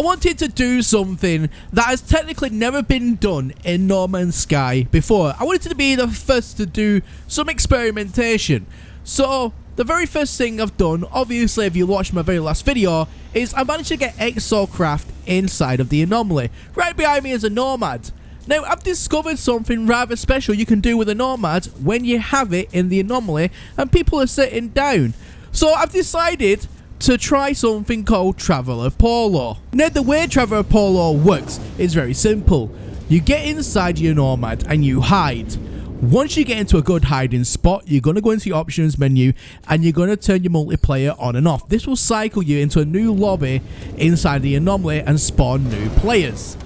wanted to do something that has technically never been done in No Man's Sky before. I wanted to be the first to do some experimentation. So the very first thing I've done, obviously if you watched my very last video, is I managed to get Exocraft inside of the anomaly. Right behind me is a Nomad. Now I've discovered something rather special you can do with a Nomad when you have it in the anomaly and people are sitting down. So I've decided to try something called Traveler Polo. Now the way Traveler Polo works is very simple. You get inside your Nomad and you hide. Once you get into a good hiding spot, you're going to go into your options menu and you're going to turn your multiplayer on and off. This will cycle you into a new lobby inside the anomaly and spawn new players.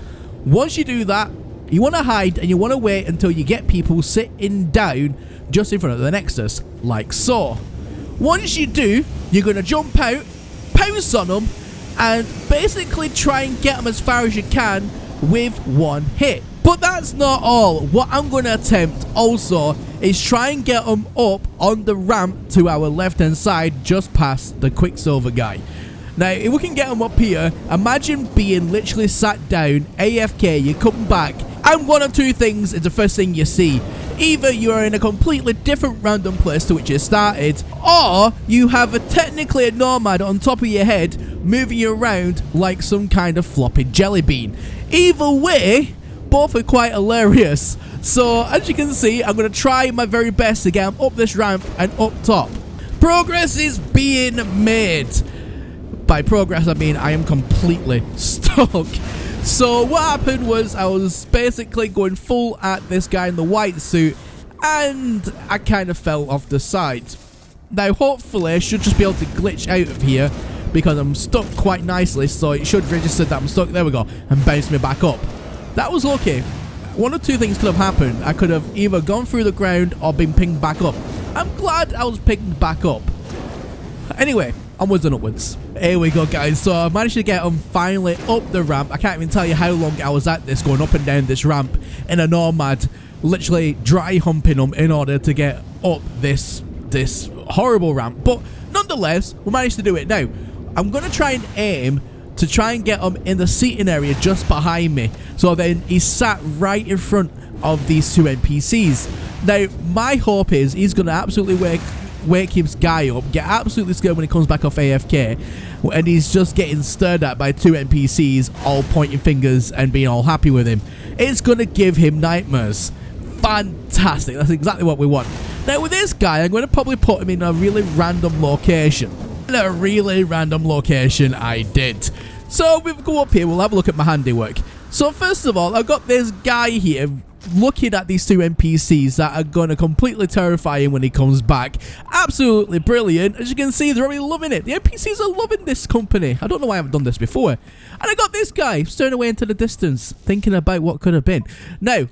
Once you do that, you want to hide and you want to wait until you get people sitting down just in front of the Nexus, like so. Once you do, you're going to jump out, pounce on them, and basically try and get them as far as you can with one hit. But that's not all. What I'm going to attempt also is try and get them up on the ramp to our left hand side just past the Quicksilver guy. Now, if we can get them up here, imagine being literally sat down, AFK, you come back, and one of two things is the first thing you see. Either you're in a completely different random place to which you started, or you have technically a Nomad on top of your head moving you around like some kind of floppy jelly bean. Either way, both are quite hilarious. So, as you can see, I'm going to try my very best to get them up this ramp and up top. Progress is being made. By progress, I mean I am completely stuck. So what happened was I was basically going full at this guy in the white suit and I kind of fell off the side. Now hopefully I should just be able to glitch out of here because I'm stuck quite nicely, so it should register that I'm stuck. There we go, and bounce me back up. That was okay. One of two things could have happened. I could have either gone through the ground or been pinged back up. I'm glad I was pinged back up. Anyway, onwards and upwards. Here we go, guys. So I managed to get them finally up the ramp. I can't even tell you how long I was at this, going up and down this ramp in a Nomad, literally dry humping them in order to get up this horrible ramp. But nonetheless, we managed to do it. Now, I'm going to try and aim to try and get him in the seating area just behind me. So then he's sat right in front of these two NPCs. Now, my hope is he's going to absolutely wake his guy up, get absolutely scared when he comes back off AFK, and he's just getting stared at by two NPCs all pointing fingers and being all happy with him. It's going to give him nightmares. Fantastic. That's exactly what we want. Now with this guy, I'm going to probably put him in a really random location. I did. So we'll go up here, we'll have a look at my handiwork. So first of all, I've got this guy here looking at these two NPCs that are going to completely terrify him when he comes back. Absolutely brilliant. As you can see, they're already loving it. The NPCs are loving this company. I don't know why I haven't done this before. And I got this guy staring away into the distance, thinking about what could have been. Now,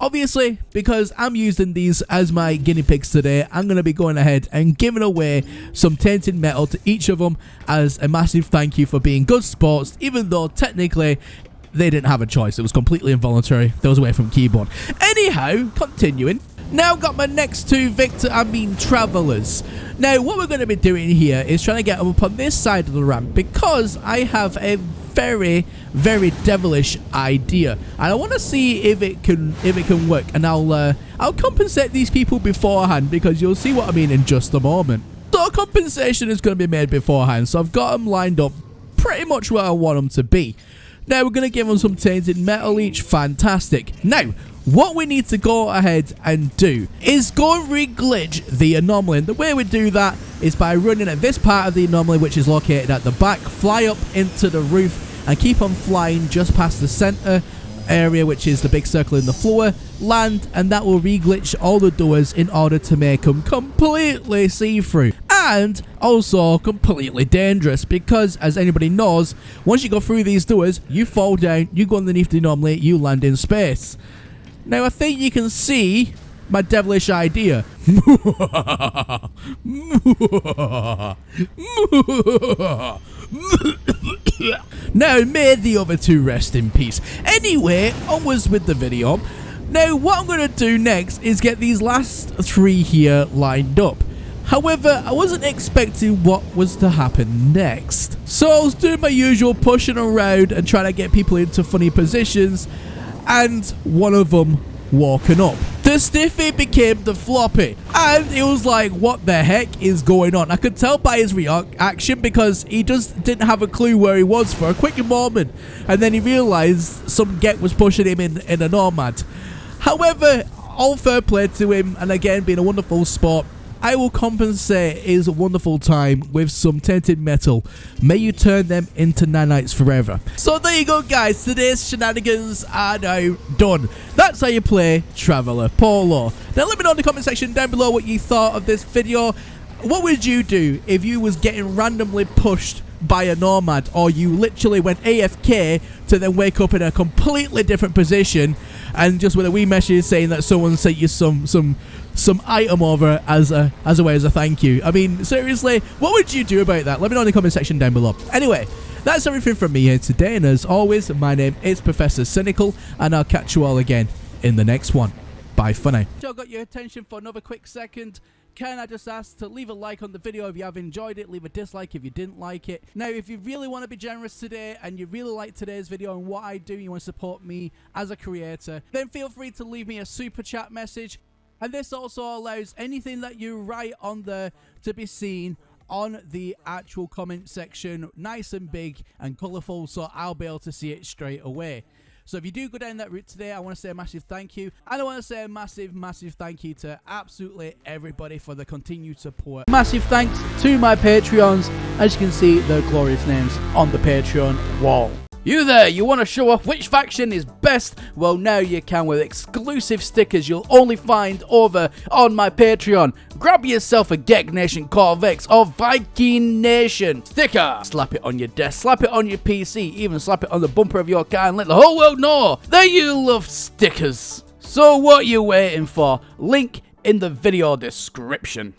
obviously, because I'm using these as my guinea pigs today, I'm going to be going ahead and giving away some tainted metal to each of them as a massive thank you for being good sports, even though technically they didn't have a choice. It was completely involuntary. They was away from keyboard. Anyhow, continuing. Now got my next two travelers. Now, what we're going to be doing here is trying to get them up on this side of the ramp because I have a very, very devilish idea, and I want to see if it can work. And I'll compensate these people beforehand because you'll see what I mean in just a moment. So compensation is going to be made beforehand. So I've got them lined up pretty much where I want them to be. Now we're going to give them some tainted metal each. Fantastic. Now, what we need to go ahead and do is go and re-glitch the anomaly. And the way we do that is by running at this part of the anomaly, which is located at the back, fly up into the roof and keep on flying just past the center area, which is the big circle in the floor, land, and that will re-glitch all the doors in order to make them completely see-through. And also completely dangerous because, as anybody knows, once you go through these doors, you fall down, you go underneath the anomaly, you land in space. Now I think you can see my devilish idea. Now may the other two rest in peace. Anyway, onwards with the video. Now what I'm going to do next is get these last three here lined up. However, I wasn't expecting what was to happen next. So I was doing my usual pushing around and trying to get people into funny positions, and one of them walking up. The stiffy became the floppy, and it was like, what the heck is going on? I could tell by his reaction because he just didn't have a clue where he was for a quick moment, and then he realized some get was pushing him in a Nomad. However, all fair play to him, and again, being a wonderful sport, I will compensate his wonderful time with some Tainted Metal. May you turn them into nanites forever. So there you go, guys. Today's shenanigans are now done. That's how you play Traveller Polo. Now let me know in the comment section down below what you thought of this video. What would you do if you was getting randomly pushed by a Nomad, or you literally went AFK to then wake up in a completely different position and just with a wee message saying that someone sent you some item over as a way as a thank you? I mean, seriously, what would you do about that? Let me know in the comment section down below. Anyway, that's everything from me here today, and as always, my name is Professor Cynical, and I'll catch you all again in the next one. Bye for now. So I got your attention for another quick second. Can I just ask to leave a like on the video if you have enjoyed it, leave a dislike if you didn't like it. Now, if you really want to be generous today and you really like today's video and what I do, you want to support me as a creator, then feel free to leave me a super chat message. And this also allows anything that you write on there to be seen on the actual comment section, nice and big and colourful, so I'll be able to see it straight away. So if you do go down that route today, I want to say a massive thank you. And I want to say a massive thank you to absolutely everybody for the continued support. Massive thanks to my Patreons. As you can see, their glorious names on the Patreon wall. You there, you want to show off which faction is best? Well, now you can with exclusive stickers you'll only find over on my Patreon. Grab yourself a Gek Nation Corvex or Viking Nation sticker. Slap it on your desk, slap it on your PC, even slap it on the bumper of your car and let the whole world know that you love stickers. So what are you waiting for? Link in the video description.